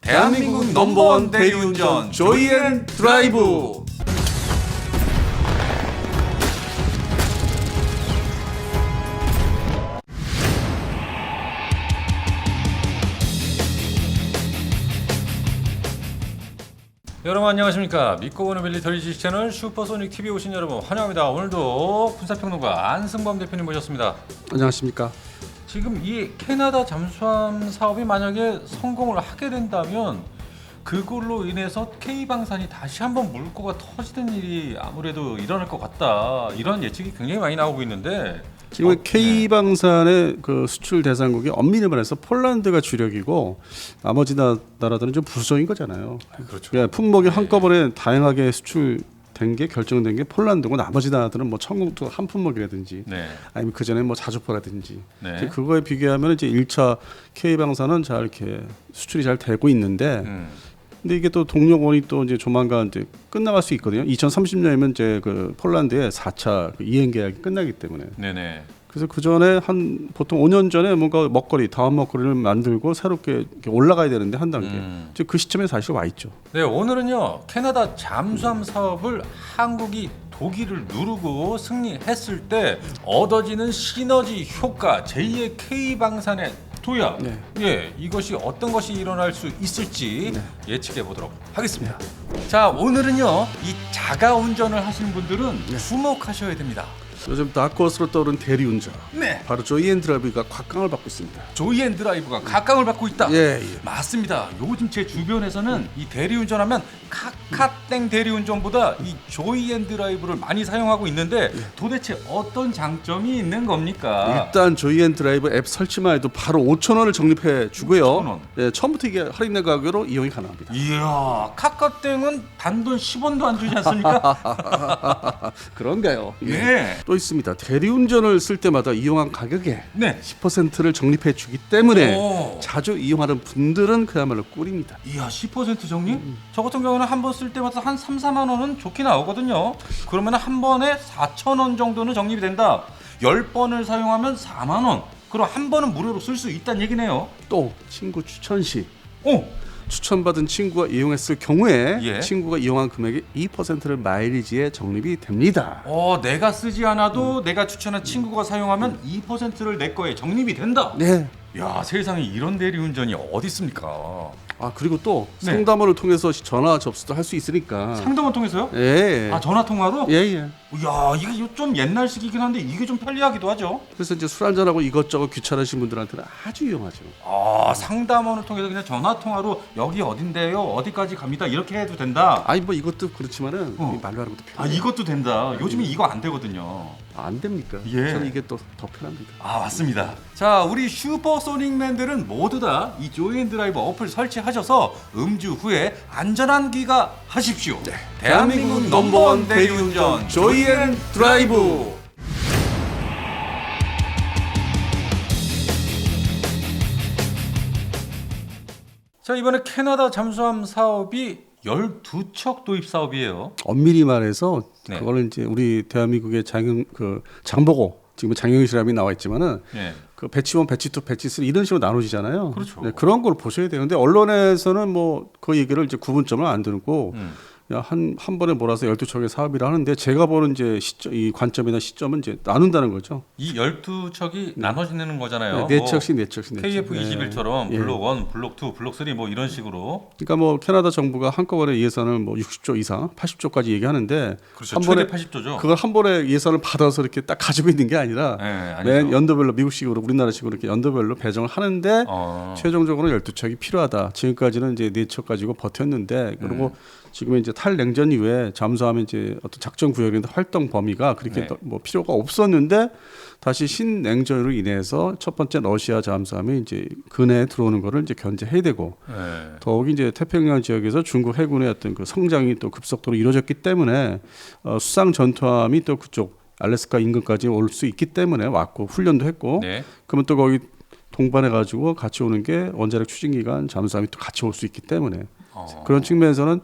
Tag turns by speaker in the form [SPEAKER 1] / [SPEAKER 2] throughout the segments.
[SPEAKER 1] 대한민국 넘버원 대리운전 조이앤드라이브.
[SPEAKER 2] 여러분 안녕하십니까. 믿고 보는 밀리터리 지식 채널 슈퍼소닉 TV 오신 여러분 환영합니다. 오늘도 군사평론가 안승범 대표님 모셨습니다.
[SPEAKER 3] 안녕하십니까.
[SPEAKER 2] 지금 이 캐나다 잠수함 사업이 만약에 성공을 하게 된다면 그걸로 인해서 K방산이 다시 한번 물꼬가 터지는 일이 아무래도 일어날 것 같다, 이런 예측이 굉장히 많이 나오고 있는데,
[SPEAKER 3] 지금 K방산의 그 수출 대상국이 엄밀히 말해서 폴란드가 주력이고 나머지 나라들은 좀 부수적인 거잖아요.
[SPEAKER 2] 그렇죠.
[SPEAKER 3] 그러니까 품목이 한꺼번에 다양하게 수출된 게 결정된 게 폴란드고 나머지 나라들은 뭐 청국도 한 품목이라든지
[SPEAKER 2] 네.
[SPEAKER 3] 아니면 그 전에 뭐 자주포라든지
[SPEAKER 2] 네.
[SPEAKER 3] 이제 그거에 비교하면 이제 1차 K방산은 잘 이렇게 수출이 잘 되고 있는데. 근데 이게 또 동력원이 또 이제 조만간 이제 끝나갈 수 있거든요. 2030년이면 이제 그 폴란드의 4차 그 이행 계약이 끝나기 때문에.
[SPEAKER 2] 네네.
[SPEAKER 3] 그래서 그 전에 한 보통 5년 전에 뭔가 먹거리, 다음 먹거리를 만들고 새롭게 이렇게 올라가야 되는데 한 단계. 지금 그 시점에 사실 와 있죠.
[SPEAKER 2] 네, 오늘은요 캐나다 잠수함 사업을 한국이 독일을 누르고 승리했을 때 얻어지는 시너지 효과, 제2의 K방산의 도약,
[SPEAKER 3] 네.
[SPEAKER 2] 예, 이것이 어떤 것이 일어날 수 있을지 예측해 보도록 하겠습니다. 자, 오늘은요 이 자가 운전을 하시는 분들은 주목하셔야 됩니다.
[SPEAKER 3] 요즘 다크호스로 떠오른 대리운전.
[SPEAKER 2] 네,
[SPEAKER 3] 바로 조이앤드라이브가 곽강을 받고 있습니다.
[SPEAKER 2] 조이앤드라이브가 각광을 받고 있다.
[SPEAKER 3] 예.
[SPEAKER 2] 맞습니다. 요즘 제 주변에서는 이 대리운전하면 카카땡 대리운전보다 이 조이앤드라이브를 많이 사용하고 있는데 도대체 어떤 장점이 있는 겁니까?
[SPEAKER 3] 일단 조이앤드라이브 앱 설치만 해도 바로 5,000원을 적립해 주고요.
[SPEAKER 2] 5,000원.
[SPEAKER 3] 예, 처음부터 이게 할인된 가격으로 이용이 가능합니다.
[SPEAKER 2] 이야, 카카땡은 단돈 10원도 안 주지 않습니까?
[SPEAKER 3] 그런가요?
[SPEAKER 2] 예.
[SPEAKER 3] 또 있습니다. 대리운전을 쓸 때마다 이용한 가격에
[SPEAKER 2] 네.
[SPEAKER 3] 10%를 적립해 주기 때문에
[SPEAKER 2] 오.
[SPEAKER 3] 자주 이용하는 분들은 그야말로 꿀입니다.
[SPEAKER 2] 이야, 10% 적립? 저 같은 경우는 한 번 쓸 때마다 한 3, 4만 원은 좋게 나오거든요. 그러면 한 번에 4,000원 정도는 적립이 된다. 10번을 사용하면 4만 원. 그럼 한 번은 무료로 쓸 수 있다는 얘기네요.
[SPEAKER 3] 또 친구 추천 시
[SPEAKER 2] 오!
[SPEAKER 3] 추천받은 친구가 이용했을 경우에
[SPEAKER 2] 예.
[SPEAKER 3] 친구가 이용한 금액의 2%를 마일리지에 적립이 됩니다.
[SPEAKER 2] 내가 쓰지 않아도 내가 추천한 친구가 사용하면 2%를 내 거에 적립이 된다.
[SPEAKER 3] 네.
[SPEAKER 2] 야, 세상에 이런 대리운전이 어디 있습니까?
[SPEAKER 3] 아 그리고 또
[SPEAKER 2] 네.
[SPEAKER 3] 상담원을 통해서 전화 접수도 할 수 있으니까.
[SPEAKER 2] 상담원 통해서요?
[SPEAKER 3] 예.
[SPEAKER 2] 아, 전화 통화로?
[SPEAKER 3] 예.
[SPEAKER 2] 야, 이게 좀 옛날식이긴 한데 이게 좀 편리하기도 하죠.
[SPEAKER 3] 그래서 이제 술 한잔하고 이것저것 귀찮으신 분들한테는 아주 유용하죠.
[SPEAKER 2] 아, 상담원을 통해서 그냥 전화 통화로 여기 어딘데요? 어디까지 갑니다. 이렇게 해도 된다.
[SPEAKER 3] 아니 뭐 이것도 그렇지만은
[SPEAKER 2] 어.
[SPEAKER 3] 이 말로 하는 것도
[SPEAKER 2] 아,
[SPEAKER 3] 편해요.
[SPEAKER 2] 이것도 된다. 요즘에 이거 안 되거든요.
[SPEAKER 3] 안 됩니까?
[SPEAKER 2] 예.
[SPEAKER 3] 저는 이게 또 더 편합니다.
[SPEAKER 2] 아, 맞습니다. 자, 우리 슈퍼소닉맨들은 모두 다 이 조이앤드라이브 어플 설치하셔서 음주 후에 안전한 귀가하십시오. 대한민국 넘버원 대리운전 조이앤드라이브. 자, 이번에 캐나다 잠수함 사업이 12척 도입 사업이에요.
[SPEAKER 3] 엄밀히 말해서
[SPEAKER 2] 네.
[SPEAKER 3] 그거는 이제 우리 대한민국의 장보고 지금 장영실함이 나와 있지만은
[SPEAKER 2] 네.
[SPEAKER 3] 그 배치 1, 배치 2, 배치 3 이런 식으로 나누지잖아요.
[SPEAKER 2] 그렇죠.
[SPEAKER 3] 네, 그런 걸 보셔야 되는데 언론에서는 뭐 그 얘기를 이제 구분점을 안 두고 한 번에 몰아서 12척의 사업이라 하는데 제가 보는 이제 이 관점이나 시점은 이제 나눈다는 거죠.
[SPEAKER 2] 이 12척이 나눠지는 거잖아요.
[SPEAKER 3] 네 척씩.
[SPEAKER 2] KF21처럼
[SPEAKER 3] 예.
[SPEAKER 2] 블록 1, 블록 2, 블록 3 뭐 이런 식으로.
[SPEAKER 3] 그러니까 뭐 캐나다 정부가 한꺼번에 예산을 뭐 60조 이상, 80조까지 얘기하는데
[SPEAKER 2] 그렇죠.
[SPEAKER 3] 한
[SPEAKER 2] 최대
[SPEAKER 3] 번에
[SPEAKER 2] 80조죠.
[SPEAKER 3] 그걸 한 번에 예산을 받아서 이렇게 딱 가지고 있는 게 아니라
[SPEAKER 2] 네, 아니죠.
[SPEAKER 3] 매 연도별로 미국식으로 우리나라식으로 이렇게 연도별로 배정을 하는데 최종적으로 12척이 필요하다. 지금까지는 이제 4척 가지고 버텼는데 그리고 지금 이제 탈냉전 이후에 잠수함의 이제 어떤 작전 구역인데 활동 범위가 그렇게 뭐 필요가 없었는데 다시 신냉전으로 인해서 첫 번째 러시아 잠수함이 이제 근해에 들어오는 거를 이제 견제해야 되고 더욱이 이제 태평양 지역에서 중국 해군의 어떤 그 성장이 또 급속도로 이루어졌기 때문에 수상 전투함이 또 그쪽 알래스카 인근까지 올 수 있기 때문에 왔고 훈련도 했고 그러면 또 거기 동반해 가지고 같이 오는 게 원자력 추진기관 잠수함이 또 같이 올 수 있기 때문에 그런 측면에서는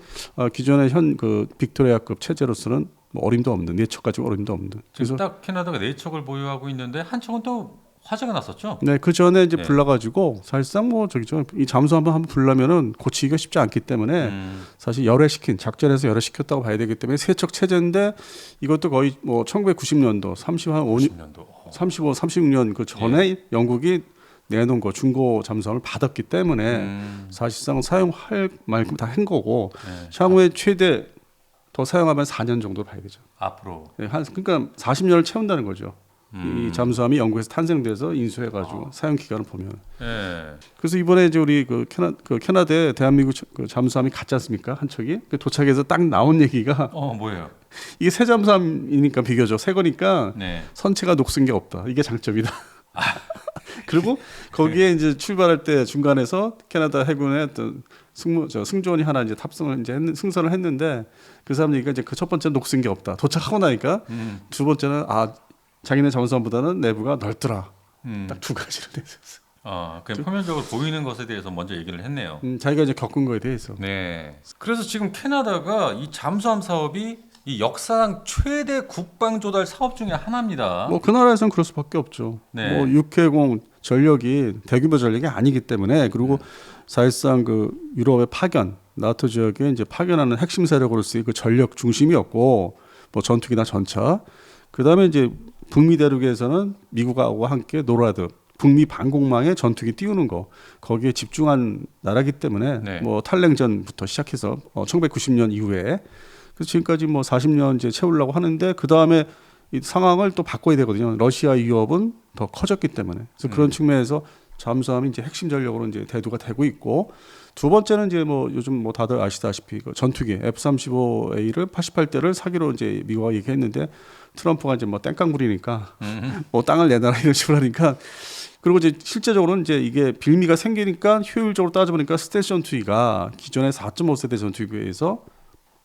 [SPEAKER 3] 기존의 현 그 빅토리아급 체제로서는 뭐 어림도 없는 4척 가지고 어림도 없는.
[SPEAKER 2] 지금 딱 캐나다가 4척을 보유하고 있는데 한 척은 또 화제가 났었죠.
[SPEAKER 3] 네, 그 전에 이제
[SPEAKER 2] 네.
[SPEAKER 3] 불러가지고 사실상 뭐 이 잠수 한번 불려면은 고치기가 쉽지 않기 때문에 사실 열애시킨 작전에서 열애시켰다고 봐야 되기 때문에 세척 체제인데 이것도 거의 뭐 1990년도 36년 그 전에
[SPEAKER 2] 예.
[SPEAKER 3] 영국이 내놓은 거 중고 잠수함을 받았기 때문에 사실상 사용할 만큼 다 한 거고 향후에 최대 더 사용하면 4년 정도 봐야 되죠.
[SPEAKER 2] 앞으로.
[SPEAKER 3] 네, 그러니까 40년을 채운다는 거죠. 이 잠수함이 영국에서 탄생돼서 인수해가지고 사용 기간을 보면.
[SPEAKER 2] 예.
[SPEAKER 3] 그래서 이번에 이제 우리 그 캐나다에 대한민국 그 잠수함이 갔지 않습니까? 한 척이 그 도착해서 딱 나온 얘기가
[SPEAKER 2] 뭐예요?
[SPEAKER 3] 이게 새 잠수함이니까 비교적 새 거니까
[SPEAKER 2] 네.
[SPEAKER 3] 선체가 녹슨 게 없다. 이게 장점이다. 그리고 거기에 이제 출발할 때 중간에서 캐나다 해군의 어떤 승조원이 하나 이제 탑승을 이제 승선을 했는데 그 사람 얘기가 이제 그 첫 번째 녹슨 게 없다. 도착하고 나니까 두 번째는 자기네 잠수함보다는 내부가 넓더라. 딱 두 가지를 내셨어.
[SPEAKER 2] 그냥 표면적으로 보이는 것에 대해서 먼저 얘기를 했네요.
[SPEAKER 3] 자기가 이제 겪은 거에 대해서.
[SPEAKER 2] 네. 그래서 지금 캐나다가 이 잠수함 사업이 이 역사상 최대 국방 조달 사업 중에 하나입니다.
[SPEAKER 3] 뭐 그 나라에서는 그럴 수밖에 없죠.
[SPEAKER 2] 네.
[SPEAKER 3] 뭐 육해공 전력이 대규모 전력이 아니기 때문에 그리고 사실상 그 유럽의 파견 나토 지역에 이제 파견하는 핵심 세력으로서의 그 전력 중심이었고 뭐 전투기나 전차 그다음에 이제 북미 대륙에서는 미국하고 함께 노라드 북미 반공망에 전투기 띄우는 거 거기에 집중한 나라기 때문에
[SPEAKER 2] 네.
[SPEAKER 3] 뭐 탈냉전부터 시작해서 1990년 이후에 그래서 지금까지 뭐 40년 이제 채우려고 하는데 그 다음에 이 상황을 또 바꿔야 되거든요. 러시아 위협은 더 커졌기 때문에 그래서 그런 측면에서 잠수함이 이제 핵심 전력으로 이제 대두가 되고 있고 두 번째는 이제 뭐 요즘 뭐 다들 아시다시피 그 전투기 F-35A를 88대를 사기로 이제 미국이 얘기했는데 트럼프가 이제 뭐 땡깡 부리니까 뭐 땅을 내놔라 이런 식으로 하니까 그리고 이제 실제적으로는 이제 이게 빌미가 생기니까 효율적으로 따져보니까 스텔스 전투기가 기존의 4.5세대 전투기에 비해서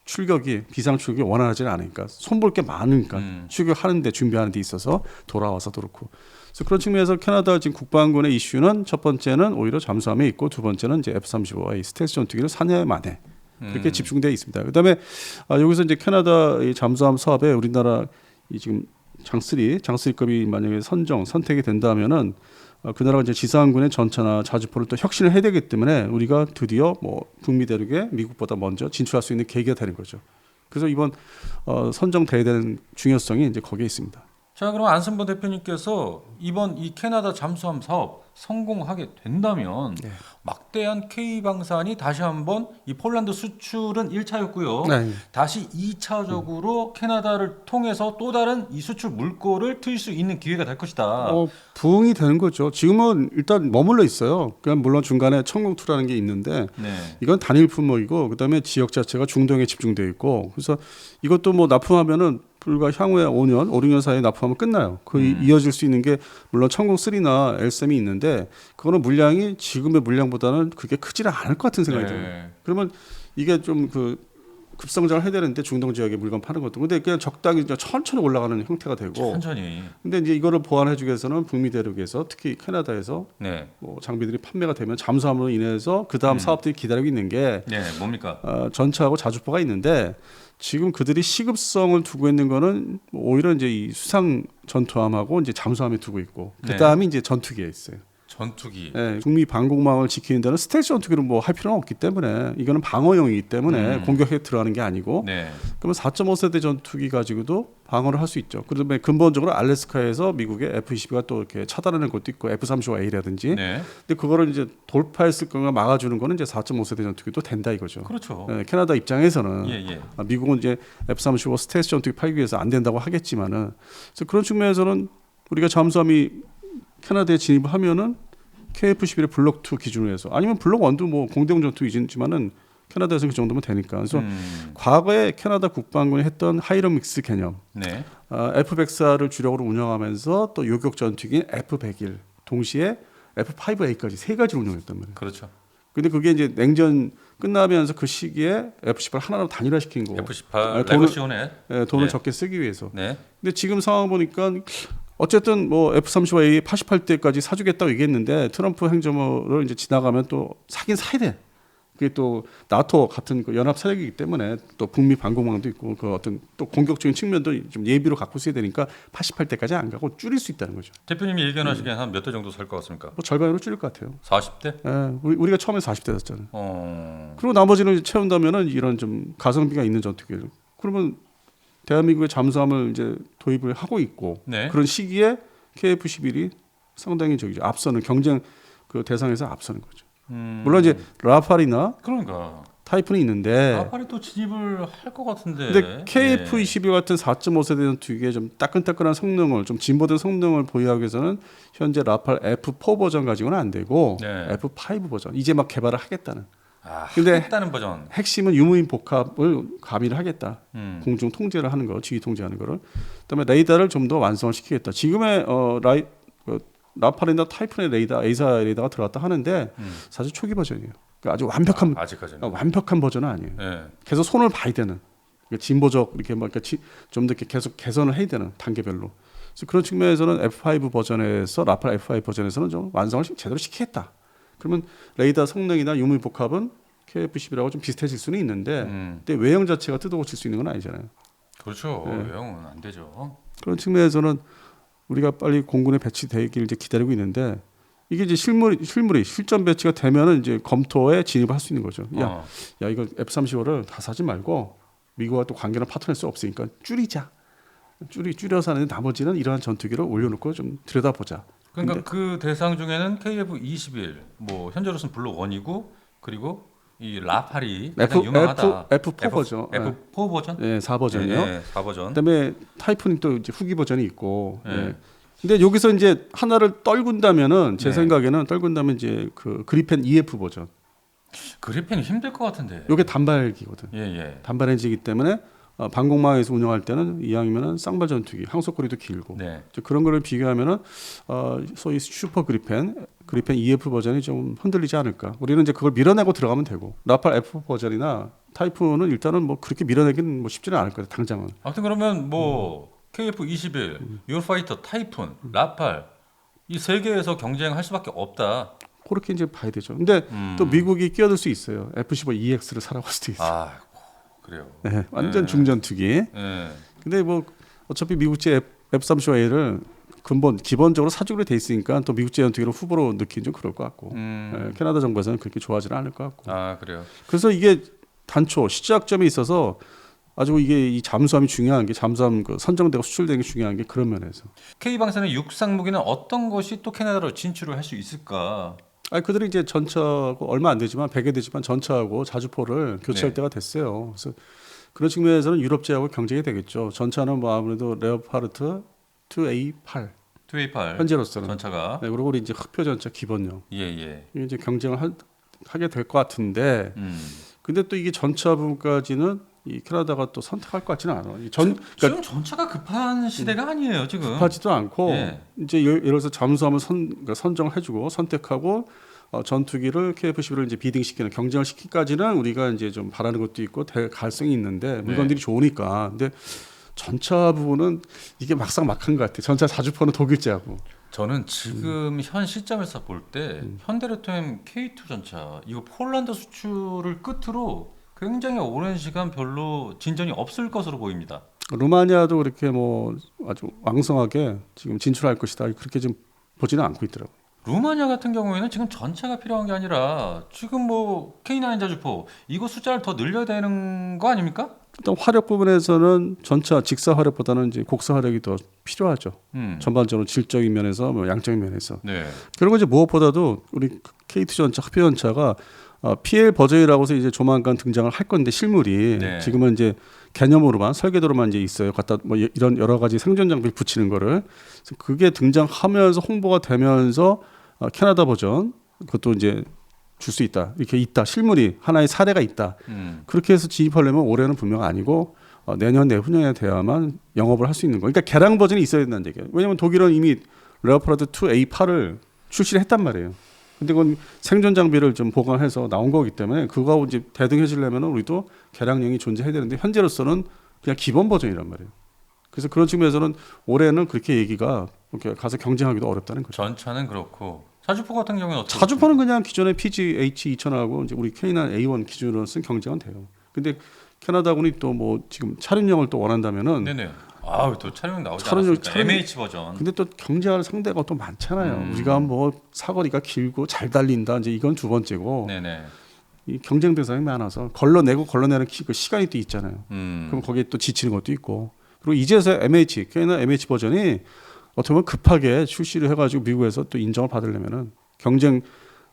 [SPEAKER 3] 출격이 비상 출격이 원활하지 않으니까 손볼 게 많으니까 출격하는 데 준비하는 데 있어서 돌아와서도 그렇고 그래서 그런 측면에서 캐나다 지금 국방군의 이슈는 첫 번째는 오히려 잠수함에 있고 두 번째는 이제 F-35와 스텔스 전투기를 4년 만에 그렇게 집중되어 있습니다. 그다음에 여기서 이제 캐나다 이 잠수함 사업에 우리나라 이 지금 장쓰리급이 만약에 선택이 된다면은 그 나라가 이제 지상군의 전차나 자주포를 또 혁신을 해야 되기 때문에 우리가 드디어 뭐 북미 대륙에 미국보다 먼저 진출할 수 있는 계기가 되는 거죠. 그래서 이번 선정돼야 되는 중요성이 이제 거기에 있습니다.
[SPEAKER 2] 자, 그럼 안승범 대표님께서 이번 이 캐나다 잠수함 사업 성공하게 된다면 막대한 K 방산이 다시 한번 이 폴란드 수출은 1차였고요.
[SPEAKER 3] 네.
[SPEAKER 2] 다시 2차적으로 캐나다를 통해서 또 다른 이 수출 물꼬를 틀 수 있는 기회가 될 것이다.
[SPEAKER 3] 부응이 되는 거죠. 지금은 일단 머물러 있어요. 그냥 물론 중간에 천공투라는 게 있는데 이건 단일 품목이고 그다음에 지역 자체가 중동에 집중되어 있고 그래서 이것도 뭐 납품하면은 불과 향후에 5, 6년 사이에 납품하면 끝나요. 그 이어질 수 있는 게 물론 천공3나 L3이 있는데 그거는 물량이 지금의 물량보다는 그게 크지는 않을 것 같은 생각이 들어요. 그러면 이게 좀 그 급성장을 해야 되는데 중동 지역에 물건 파는 것도 근데 그냥 적당히 천천히 올라가는 형태가 되고
[SPEAKER 2] 천천히.
[SPEAKER 3] 근데 이제 이거를 보완해주기 위해서는 북미 대륙에서 특히 캐나다에서 뭐 장비들이 판매가 되면 잠수함으로 인해서 그 다음 사업들이 기다리고 있는 게
[SPEAKER 2] 뭡니까?
[SPEAKER 3] 전차하고 자주포가 있는데 지금 그들이 시급성을 두고 있는 거는 오히려 이제 이 수상 전투함하고 이제 잠수함에 두고 있고 그 다음에 이제 전투기에 있어요.
[SPEAKER 2] 전투기.
[SPEAKER 3] 네, 북미 방공망을 지키는 데는 스텔스 전투기를 뭐 할 필요는 없기 때문에 이거는 방어용이기 때문에 공격에 들어가는 게 아니고 그러면 4.5세대 전투기 가지고도 방어를 할 수 있죠. 그다음에 근본적으로 알래스카에서 미국의 F-22가 또 이렇게 차단하는 것도 있고 F-35A라든지 근데 그거를 이제 돌파했을 거나 막아주는 거는 이제 4.5세대 전투기도 된다 이거죠.
[SPEAKER 2] 그렇죠.
[SPEAKER 3] 네, 캐나다 입장에서는 미국은 이제 F-35 스텔스 전투기 팔기 위해서 안 된다고 하겠지만은 그래서 그런 측면에서는 우리가 잠수함이 캐나다에 진입하면은 KF-11의 블록 2 기준으로 해서 아니면 블록 1도 뭐 공대용 전투기지만은 캐나다에서 그 정도면 되니까 그래서 과거에 캐나다 국방군이 했던 하이러믹스 개념 F-104를 주력으로 운영하면서 또 요격 전투기인 F-101 동시에 F-5A까지 세 가지를 운영했단 말이에요.
[SPEAKER 2] 그렇죠.
[SPEAKER 3] 근데 그게 이제 냉전 끝나면서 그 시기에 F-18 하나로 단일화시킨 거고
[SPEAKER 2] F-18 레거시온에
[SPEAKER 3] 돈을 적게 쓰기 위해서 근데 지금 상황 보니까 어쨌든 뭐 F-35A 88대까지 사주겠다고 얘기했는데 트럼프 행정부를 이제 지나가면 또 사긴 사야 돼. 그게 또 나토 같은 그 연합 세력이기 때문에 또 북미 방공망도 있고 그 어떤 또 공격적인 측면도 좀 예비로 갖고 있어야 되니까 88대까지 안 가고 줄일 수 있다는 거죠.
[SPEAKER 2] 대표님이 예견하시기엔 한 몇 대 정도 살 것 같습니까?
[SPEAKER 3] 뭐 절반으로 줄일 것 같아요.
[SPEAKER 2] 40대?
[SPEAKER 3] 예, 우리가 처음에 40대였잖아요. 그리고 나머지는 채운다면은 이런 좀 가성비가 있는 전투기를. 그러면 대한민국의 잠수함을 이제 도입을 하고 있고
[SPEAKER 2] 네.
[SPEAKER 3] 그런 시기에 KF-11이 상당히 저기죠. 앞서는 경쟁 그 대상에서 앞서는 거죠. 물론 이제 라팔이나
[SPEAKER 2] 그러니까
[SPEAKER 3] 타이푼이 있는데
[SPEAKER 2] 라팔이 또 진입을 할 것 같은데.
[SPEAKER 3] 근데 KF-21 같은 4.5세대 전투기에 좀 따끈따끈한 성능을 좀 진보된 성능을 보유하기 위해서는 현재 라팔 F4 버전 가지고는 안 되고
[SPEAKER 2] 네.
[SPEAKER 3] F5 버전 이제 막 개발을 하겠다는.
[SPEAKER 2] 근데
[SPEAKER 3] 근데
[SPEAKER 2] 했다는 버전.
[SPEAKER 3] 핵심은 유무인 복합을 가미를 하겠다. 공중 통제를 하는 거, 지휘 통제하는 거를. 그다음에 레이더를 좀 더 완성을 시키겠다. 지금의 라팔이나 타이푼의 레이더, A사 레이더가 들어갔다 하는데 사실 초기 버전이에요. 그러니까 아주 완벽한
[SPEAKER 2] 아직까지는.
[SPEAKER 3] 완벽한 버전은 아니에요.
[SPEAKER 2] 네.
[SPEAKER 3] 계속 손을 봐야 되는 그러니까 진보적 이렇게 막 좀 더 이렇게 계속 개선을 해야 되는 단계별로. 그래서 그런 측면에서는 F5 버전에서 라팔 F5 버전에서는 좀 완성을 제대로 시키겠다. 그러면 레이더 성능이나 유무 복합은 KF-11하고 좀 비슷해질 수는 있는데, 근데 외형 자체가 뜯어고칠 수 있는 건 아니잖아요.
[SPEAKER 2] 그렇죠.
[SPEAKER 3] 네.
[SPEAKER 2] 외형은 안 되죠.
[SPEAKER 3] 그런 측면에서는 우리가 빨리 공군에 배치되기를 이제 기다리고 있는데 이게 이제 실물이 실전 배치가 되면은 이제 검토에 진입을 할 수 있는 거죠. 야 이거 F-35를 다 사지 말고 미국과 또 관계는 파트너일 수 없으니까 줄이자. 줄여서 하는데 나머지는 이러한 전투기를 올려놓고 좀 들여다보자.
[SPEAKER 2] 그러니까 그 대상 중에는 KF-21, 뭐 현재로서는 블록 1이고 그리고 이 라팔이 가장 유명하다.
[SPEAKER 3] F4 버전.
[SPEAKER 2] F4 버전?
[SPEAKER 3] 네, 4버전이요.
[SPEAKER 2] 네, 4버전.
[SPEAKER 3] 그다음에 타이푼이 또 이제 후기 버전이 있고. 네. 근데 여기서 이제 하나를 떨군다면은 제 생각에는 떨군다면 이제 그 그리펜 EF 버전.
[SPEAKER 2] 그리펜이 힘들 것 같은데.
[SPEAKER 3] 이게 단발기거든.
[SPEAKER 2] 예.
[SPEAKER 3] 단발 엔진이기 때문에 방공망에서 운영할 때는 이왕이면은 쌍발 전투기, 항속거리도 길고.
[SPEAKER 2] 네.
[SPEAKER 3] 그런 거를 비교하면은 소위 슈퍼 그리펜 EF 버전이 좀 흔들리지 않을까. 우리는 이제 그걸 밀어내고 들어가면 되고. 라팔 F 버전이나 타이푼은 일단은 뭐 그렇게 밀어내기는 뭐 쉽지는 않을 거예요. 당장은.
[SPEAKER 2] 아무튼 그러면 뭐 KF-21, 유어파이터, 타이푼, 라팔 이 세 개에서 경쟁할 수밖에 없다.
[SPEAKER 3] 그렇게 이제 봐야 되죠. 근데 또 미국이 끼어들 수 있어요. F-15EX를 사라고 할 수도 있어요.
[SPEAKER 2] 그래요.
[SPEAKER 3] 네, 완전 중전투기.
[SPEAKER 2] 네.
[SPEAKER 3] 근데 뭐 어차피 미국제 F-35A를 기본적으로 사주기로 돼 있으니까 또 미국제 전투기를 후보로 넣기는 좀 그럴 것 같고 캐나다 정부에서는 그렇게 좋아하지는 않을 것 같고.
[SPEAKER 2] 그래요.
[SPEAKER 3] 그래서 이게 단초 시작점에 있어서 아주 이게 이 잠수함이 중요한 게 잠수함 그 선정되고 수출되는 게 중요한 게 그런 면에서.
[SPEAKER 2] K방사능 육상 무기는 어떤 것이 또 캐나다로 진출을 할 수 있을까?
[SPEAKER 3] 그들이 이제 전차하고 얼마 안 되지만 100여 되지만 전차하고 자주포를 교체할
[SPEAKER 2] 네.
[SPEAKER 3] 때가 됐어요. 그래서 그런 측면에서는 유럽제하고 경쟁이 되겠죠. 전차는 뭐 아무래도 레오파르트 2A8 현재로서는
[SPEAKER 2] 전차가.
[SPEAKER 3] 네, 그리고 우리 이제 흑표 전차 기본형.
[SPEAKER 2] 예.
[SPEAKER 3] 이게 이제 경쟁을 하게 될 것 같은데. 근데 또 이게 전차 부분까지는 이 캐나다가 또 선택할 것 같지는 않아.
[SPEAKER 2] 지금 전차가 급한 시대가 아니에요 지금.
[SPEAKER 3] 급하지도 않고
[SPEAKER 2] 예.
[SPEAKER 3] 이제 예를 들어서 잠수함을 그러니까 선정해주고 선택하고 전투기를 KF-11을 이제 비딩시키는 경쟁을 시키기까지는 우리가 이제 좀 바라는 것도 있고 될 가능성이 있는데 물건들이 좋으니까. 근데 전차 부분은 이게 막상-막한 것 같아. 전차 자주포는 독일제하고.
[SPEAKER 2] 저는 지금 현 시점에서 볼 때 현대로템 K2 전차 이거 폴란드 수출을 끝으로 굉장히 오랜 시간 별로 진전이 없을 것으로 보입니다.
[SPEAKER 3] 루마니아도 그렇게 뭐 아주 왕성하게 지금 진출할 것이다. 그렇게 좀 보지는 않고 있더라고요.
[SPEAKER 2] 루마니아 같은 경우에는 지금 전차가 필요한 게 아니라 지금 뭐 K9 자주포 이거 숫자를 더 늘려야 되는 거 아닙니까?
[SPEAKER 3] 일단 화력 부분에서는 전차 직사 화력보다는 이제 곡사 화력이 더 필요하죠. 전반적으로 질적인 면에서 뭐 양적인 면에서.
[SPEAKER 2] 네.
[SPEAKER 3] 그리고 이제 무엇보다도 우리 K2 전차, 흑표 전차가 PL 버전이라고 해서 이제 조만간 등장을 할 건데 실물이 지금은 이제 개념으로만 설계도로만 이제 있어요. 갖다 뭐 이런 여러 가지 생존 장비를 붙이는 거를. 그래서 그게 등장하면서 홍보가 되면서 캐나다 버전 그것도 이제 줄 수 있다. 이렇게 있다. 실물이 하나의 사례가 있다. 그렇게 해서 진입하려면 올해는 분명 아니고 내년 내후년에 돼야만 영업을 할 수 있는 거. 그러니까 개량 버전이 있어야 된다는 얘기예요. 왜냐하면 독일은 이미 레오파르트 2A8을 출시를 했단 말이에요. 근데 그건 생존 장비를 좀 보강해서 나온 거기 때문에 그거하고 이제 대등해지려면 우리도 개량형이 존재해야 되는데 현재로서는 그냥 기본 버전이란 말이에요. 그래서 그런 측면에서는 올해는 그렇게 얘기가 이렇게 가서 경쟁하기도 어렵다는 거죠.
[SPEAKER 2] 전차는 그렇고 자주포 같은 경우는 어떻게?
[SPEAKER 3] 자주포는 그냥 기존의 PGH 2000하고 이제 우리 K9 A1 기준으로 쓴 경쟁은 돼요. 근데 캐나다군이 또 뭐 지금 차륜형을 또 원한다면은
[SPEAKER 2] 네네. 또 촬영 나오지 않았습니까? MH 버전.
[SPEAKER 3] 근데 또 경쟁할 상대가 또 많잖아요. 우리가 뭐 사거리가 길고 잘 달린다. 이제 이건 두 번째고.
[SPEAKER 2] 네네.
[SPEAKER 3] 이 경쟁 대상이 많아서 걸러내는 그 시간이 또 있잖아요. 그럼 거기에 또 지치는 것도 있고. 그리고 이제서 MH, K나 MH 버전이 어떻게 보면 급하게 출시를 해가지고 미국에서 또 인정을 받으려면은 경쟁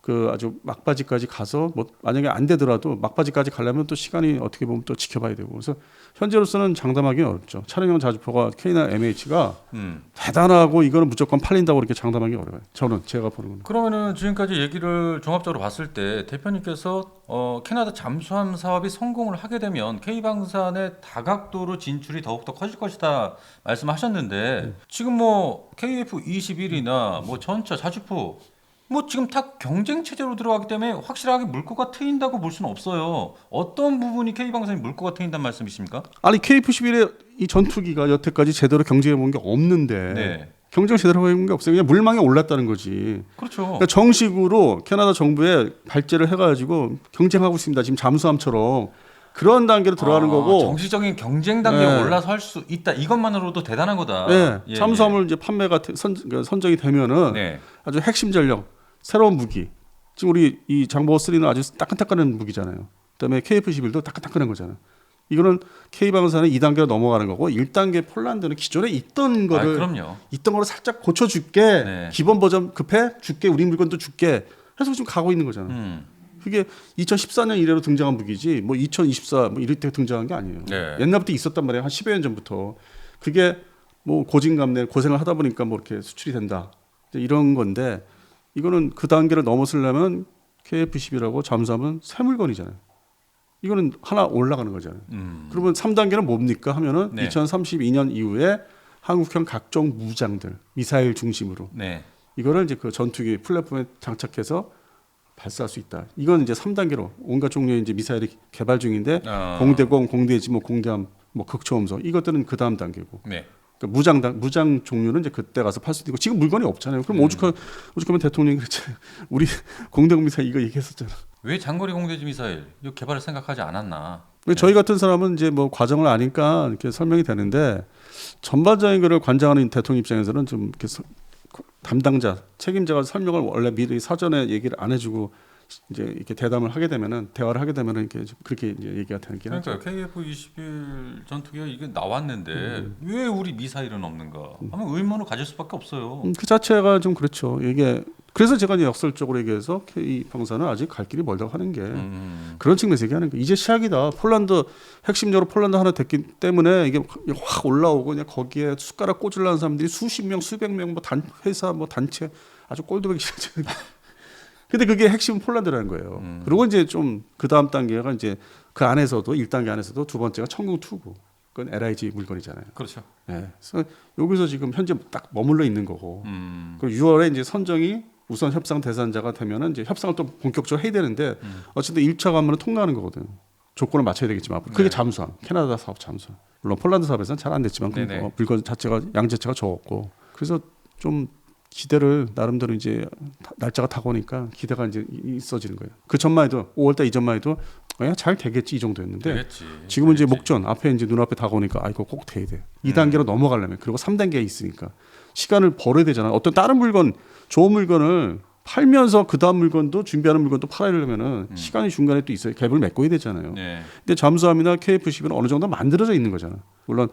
[SPEAKER 3] 그 아주 막바지까지 가서 뭐 만약에 안 되더라도 막바지까지 가려면 또 시간이 어떻게 보면 또 지켜봐야 되고. 그래서 현재로서는 장담하기는 어렵죠. 차량용 자주포가 K나 MH가 대단하고 이거는 무조건 팔린다고 이렇게 장담하기 어려워요. 제가 보는 건.
[SPEAKER 2] 그러면은 지금까지 얘기를 종합적으로 봤을 때 대표님께서 캐나다 잠수함 사업이 성공을 하게 되면 K방산의 다각도로 진출이 더욱더 커질 것이다 말씀하셨는데 지금 뭐 KF-21이나 뭐 전차 자주포 뭐 지금 다 경쟁 체제로 들어가기 때문에 확실하게 물꼬가 트인다고 볼 수는 없어요. 어떤 부분이 K방산이 물꼬가 트인다는 말씀이십니까?
[SPEAKER 3] 아니 KF-11의 이 전투기가 여태까지 제대로 경쟁해 본 게 없는데
[SPEAKER 2] 네.
[SPEAKER 3] 경쟁 제대로 해본 게 없어요. 그냥 물망에 올랐다는 거지.
[SPEAKER 2] 그렇죠.
[SPEAKER 3] 그러니까 정식으로 캐나다 정부에 발제를 해가지고 경쟁하고 있습니다. 지금 잠수함처럼 그런 단계로 들어가는 거고.
[SPEAKER 2] 정식적인 경쟁 단계에
[SPEAKER 3] 네.
[SPEAKER 2] 올라설 수 있다. 이것만으로도 대단한 거다.
[SPEAKER 3] 네.
[SPEAKER 2] 예,
[SPEAKER 3] 잠수함을 이제 판매가 선정이 되면은
[SPEAKER 2] 네.
[SPEAKER 3] 아주 핵심 전력, 새로운 무기. 지금 우리 이 장보고 3는 아주 따끈따끈한 무기잖아요. 그다음에 KF-11도 따끈따끈한 거잖아요. 이거는 K방산의 2단계로 넘어가는 거고 1단계 폴란드는 기존에 있던 거를
[SPEAKER 2] 그럼요.
[SPEAKER 3] 있던 거를 살짝 고쳐줄게.
[SPEAKER 2] 네.
[SPEAKER 3] 기본 버전 급해 줄게. 우리 물건도 줄게. 해서 지금 가고 있는 거잖아. 그게 2014년 이래로 등장한 무기지 뭐 2024 뭐 이럴 때 등장한 게 아니에요.
[SPEAKER 2] 네.
[SPEAKER 3] 옛날부터 있었단 말이에요. 한 10여 년 전부터. 그게 뭐 고진감래 고생을 하다 보니까 뭐 이렇게 수출이 된다. 이런 건데 이거는 그 단계를 넘어서려면 KF-11하고 잠수함은 새 물건이잖아요. 이거는 하나 올라가는 거잖아요. 그러면 3단계는 뭡니까 하면은
[SPEAKER 2] 네.
[SPEAKER 3] 2032년 이후에 한국형 각종 무장들, 미사일 중심으로
[SPEAKER 2] 네.
[SPEAKER 3] 이거를 이제 그 전투기 플랫폼에 장착해서 발사할 수 있다. 이건 이제 3단계로 온갖 종류의 이제 미사일이 개발 중인데 공대공, 공대지, 뭐 공대함, 뭐 극초음속 이것들은 그 다음 단계고.
[SPEAKER 2] 네.
[SPEAKER 3] 그러니까 무장 종류는 이제 그때 가서 팔 수 있고 지금 물건이 없잖아요. 그럼 오죽하면 대통령이 그랬잖아요. 우리 공대공 미사일 이거 얘기했었잖아.
[SPEAKER 2] 왜 장거리 공대지 미사일 이 개발을 생각하지 않았나?
[SPEAKER 3] 저희 같은 사람은 이제 뭐 과정을 아니까 이렇게 설명이 되는데 전반적인 거를 관장하는 대통령 입장에서는 좀 이렇게 담당자, 책임자가 설명을 원래 미리 사전에 얘기를 안 해주고 이제 이렇게 대화를 하게 되면은 이렇게 그렇게 이제 얘기가 되는 게
[SPEAKER 2] 그러니까 KF-21 전투기가 이게 나왔는데 왜 우리 미사일은 없는가 하면 의문을 가질 수밖에 없어요.
[SPEAKER 3] 그 자체가 좀 그렇죠. 이게 그래서 제가 이제 역설적으로 얘기해서 K방산은 아직 갈 길이 멀다고 하는 게 그런 측면에서 얘기하는 거예요. 이제 시작이다. 폴란드 핵심적으로 폴란드 하나 됐기 때문에 이게 확 올라오고 그냥 거기에 숟가락 꽂으려는 사람들이 수십 명, 수백 명, 뭐 회사, 뭐 단체 아주 꼴도 보기 싫죠. 근데 그게 핵심은 폴란드라는 거예요. 그리고 이제 좀 그 다음 단계가 이제 그 안에서도 1단계 안에서도 두 번째가 청궁2고 그건 LIG 물건이잖아요.
[SPEAKER 2] 그렇죠.
[SPEAKER 3] 네. 그래서 여기서 지금 현재 딱 머물러 있는 거고. 그리고 6월에 이제 선정이 우선 협상 대상자가 되면은 이제 협상을 또 본격적으로 해야 되는데 어쨌든 1차 관문을 통과하는 거거든. 조건을 맞춰야 되겠지만 그게 잠수함, 캐나다 사업 잠수함. 물론 폴란드 사업에서는 잘 안 됐지만 물건 자체가 양자체가 적었고 그래서 좀 기대를 나름대로 이제 날짜가 다가오니까 기대가 이제 있어지는 거예요. 그 전만 해도 5월달 이전만 해도 잘 되겠지 이 정도였는데
[SPEAKER 2] 되겠지.
[SPEAKER 3] 지금은 이제 목전 앞에 이제 눈앞에 다가오니까 이거 꼭 돼야 돼. 2단계로 넘어가려면 그리고 3단계에 있으니까 시간을 벌어야 되잖아. 어떤 다른 물건 좋은 물건을 팔면서 그 다음 물건도 준비하는 물건도 팔아려면은 시간이 중간에 또 있어요. 갭을 메꿔야 되잖아요.
[SPEAKER 2] 네.
[SPEAKER 3] 근데 잠수함이나 KF-11은 어느 정도 만들어져 있는 거잖아. 물론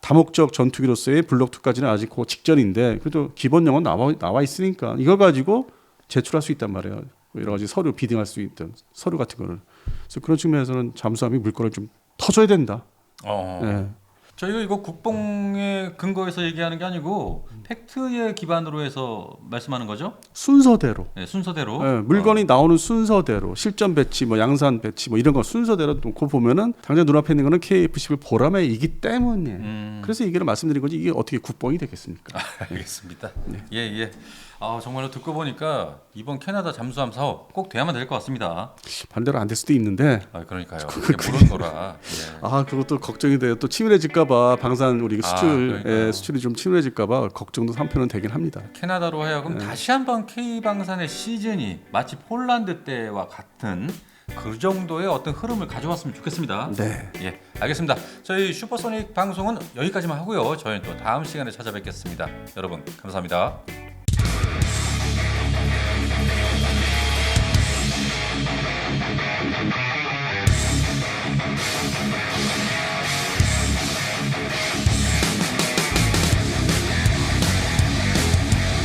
[SPEAKER 3] 다목적 전투기로서의 블록2까지는 아직 그 직전인데 그래도 기본형은 나와 있으니까 이걸 가지고 제출할 수 있단 말이에요. 여러 가지 서류 비딩할 수 있던 서류 같은 거를. 그래서 그런 측면에서는 잠수함이 물건을 좀 터줘야 된다. 네.
[SPEAKER 2] 저희가 이거 국뽕의 근거에서 얘기하는 게 아니고 팩트에 기반으로 해서 말씀하는 거죠?
[SPEAKER 3] 순서대로.
[SPEAKER 2] 네, 순서대로.
[SPEAKER 3] 네, 물건이 나오는 순서대로 실전 배치, 뭐 양산 배치, 뭐 이런 거 순서대로 놓고 보면은 당장 눈앞에 있는 거는 KF-11 보라매이기 때문에. 그래서 얘기를 말씀드린 거지 이게 어떻게 국뽕이 되겠습니까?
[SPEAKER 2] 알겠습니다. 네. 예. 정말로 듣고 보니까 이번 캐나다 잠수함 사업 꼭 돼야만 될 것 같습니다.
[SPEAKER 3] 반대로 안 될 수도 있는데.
[SPEAKER 2] 그러니까요. 그게 물론더라. 예.
[SPEAKER 3] 그것도 걱정이 돼요. 또 침울해질까봐 방산 우리 수출이 좀 침울해질까봐 걱정도 한편은 되긴 합니다.
[SPEAKER 2] 캐나다로 하여금 다시 한번 K 방산의 시즌이 마치 폴란드 때와 같은 그 정도의 어떤 흐름을 가져왔으면 좋겠습니다.
[SPEAKER 3] 네.
[SPEAKER 2] 예, 알겠습니다. 저희 슈퍼소닉 방송은 여기까지만 하고요. 저희는 또 다음 시간에 찾아뵙겠습니다. 여러분 감사합니다.